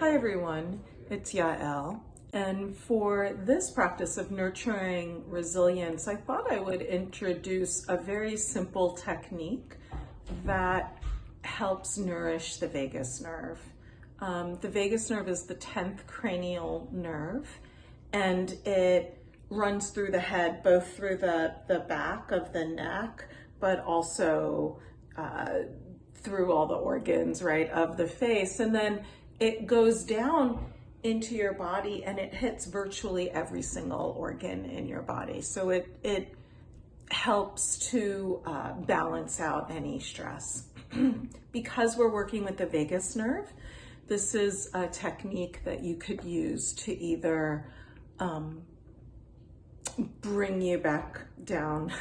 Hi everyone, it's Yael, and for this practice of nurturing resilience, I thought I would introduce a very simple technique that helps nourish the vagus nerve. The vagus nerve is the 10th cranial nerve, and it runs through the head, both through the back of the neck, but also through all the organs, right, of the face. And then it goes down into your body and it hits virtually every single organ in your body. So it helps to balance out any stress. Because we're working with the vagus nerve, this is a technique that you could use to either bring you back down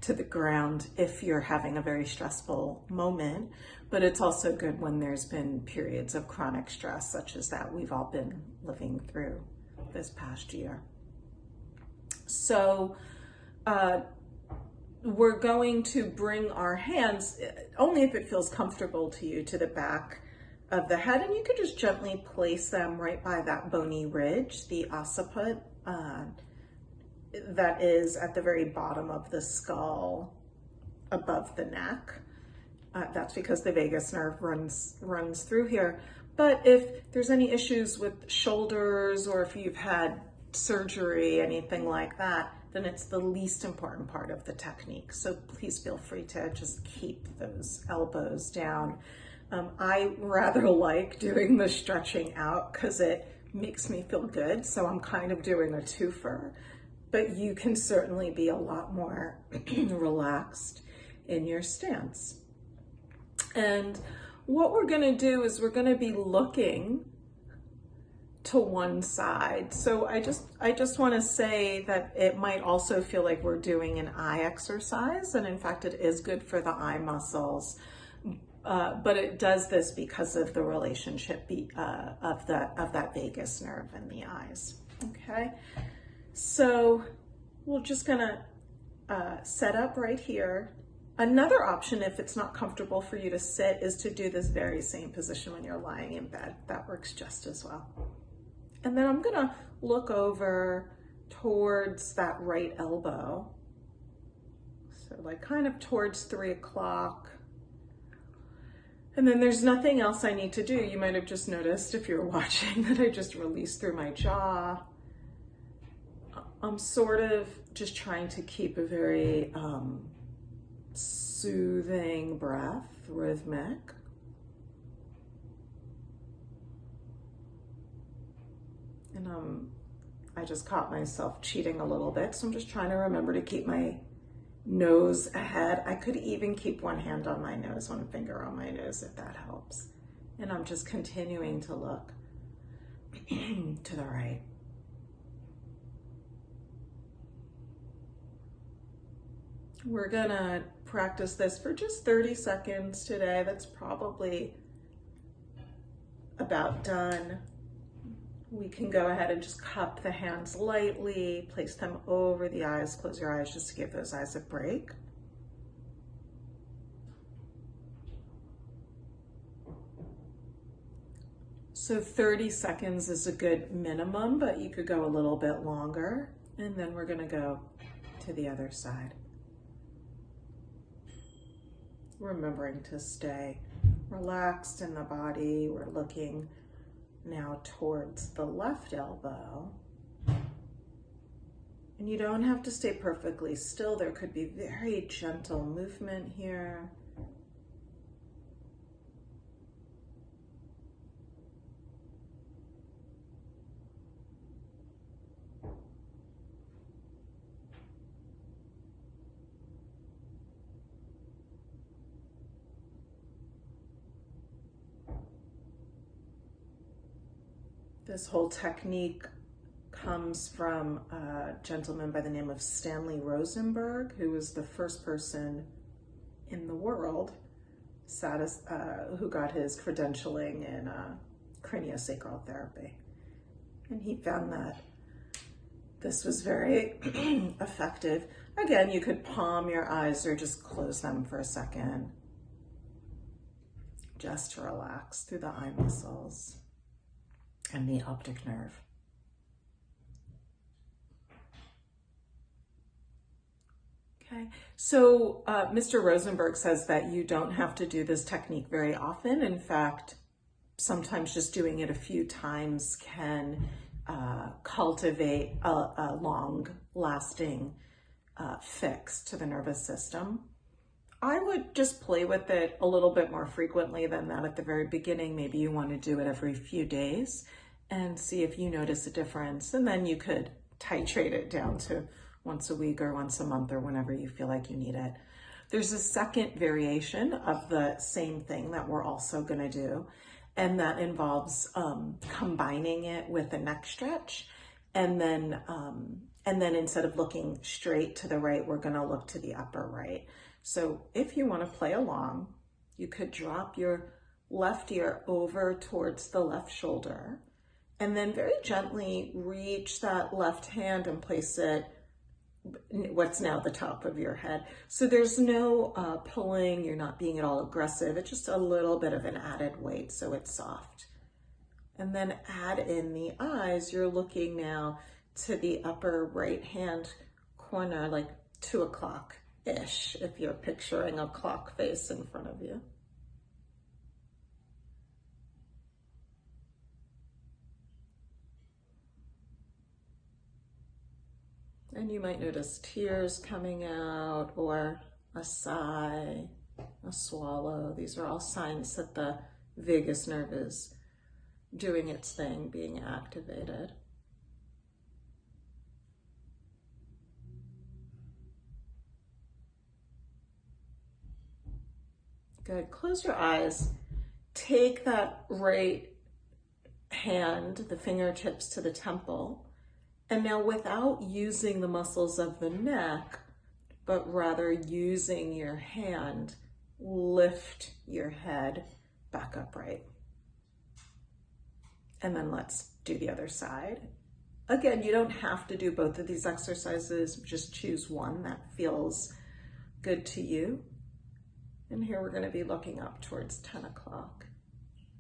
to the ground if you're having a very stressful moment, but it's also good when there's been periods of chronic stress, such as that we've all been living through this past year. So we're going to bring our hands, only if it feels comfortable to you, to the back of the head, and you could just gently place them right by that bony ridge, the occiput, that is at the very bottom of the skull above the neck. That's because the vagus nerve runs through here. But if there's any issues with shoulders, or if you've had surgery, anything like that, then it's the least important part of the technique. So please feel free to just keep those elbows down. I rather like doing the stretching out because it makes me feel good. So I'm kind of doing a twofer. But you can certainly be a lot more relaxed in your stance. And what we're going to do is we're going to be looking to one side. So I just want to say that it might also feel like we're doing an eye exercise, and in fact it is good for the eye muscles. But it does this because of the relationship of that vagus nerve and the eyes. Okay. So we're just gonna set up right here. Another option, if it's not comfortable for you to sit, is to do this very same position when you're lying in bed. That works just as well. And then I'm gonna look over towards that right elbow. So like kind of towards 3 o'clock. And then there's nothing else I need to do. You might have just noticed if you're watching that I just released through my jaw. I'm sort of just trying to keep a very soothing breath, rhythmic. And I just caught myself cheating a little bit, so I'm just trying to remember to keep my nose ahead. I could even keep one hand on my nose, one finger on my nose, if that helps. And I'm just continuing to look to the right. We're gonna practice this for just 30 seconds today. That's probably about done. We can go ahead and just cup the hands lightly, place them over the eyes, close your eyes just to give those eyes a break. So 30 seconds is a good minimum, but you could go a little bit longer. And then we're gonna go to the other side. Remembering to stay relaxed in the body. We're looking now towards the left elbow. And you don't have to stay perfectly still. There could be very gentle movement here. This whole technique comes from a gentleman by the name of Stanley Rosenberg, who was the first person in the world who got his credentialing in craniosacral therapy. And he found that this was very effective. Again, you could palm your eyes or just close them for a second, just to relax through the eye muscles. and the optic nerve. Okay, so Mr. Rosenberg says that you don't have to do this technique very often. In fact, sometimes just doing it a few times can cultivate a long-lasting fix to the nervous system. I would just play with it a little bit more frequently than that at the very beginning. Maybe you want to do it every few days and see if you notice a difference. And then you could titrate it down to once a week or once a month or whenever you feel like you need it. There's a second variation of the same thing that we're also going to do, and that involves combining it with a neck stretch. And then instead of looking straight to the right, we're going to look to the upper right. So if you want to play along, you could drop your left ear over towards the left shoulder, and then very gently reach that left hand and place it what's now the top of your head. So there's no pulling, you're not being at all aggressive. It's just a little bit of an added weight, so it's soft. And then add in the eyes. You're looking now to the upper right hand corner, like 2 o'clock-ish, if you're picturing a clock face in front of you. And you might notice tears coming out, or a sigh, a swallow. These are all signs that the vagus nerve is doing its thing, being activated. Good. Close your eyes. Take that right hand, the fingertips to the temple. And now, without using the muscles of the neck, but rather using your hand, lift your head back upright. And then let's do the other side. Again, you don't have to do both of these exercises, just choose one that feels good to you. And here we're going to be looking up towards 10 o'clock.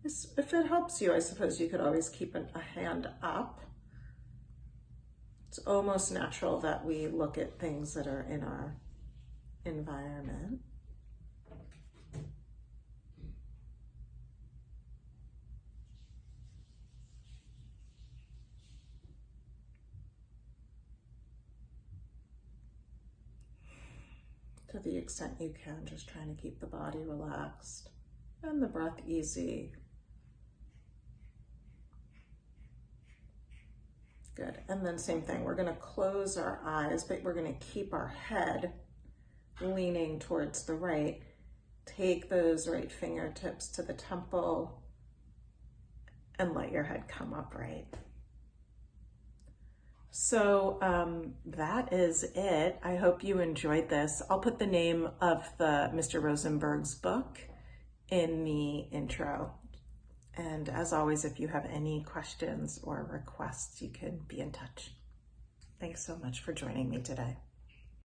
If it helps you, I suppose you could always keep a hand up. It's almost natural that we look at things that are in our environment. To the extent you can, just trying to keep the body relaxed and the breath easy. Good. And then same thing, we're going to close our eyes, but we're going to keep our head leaning towards the right. Take those right fingertips to the temple and let your head come upright. So that is it. I hope you enjoyed this. I'll put the name of Mr. Rosenberg's book in the intro. And as always, if you have any questions or requests, you can be in touch. Thanks so much for joining me today.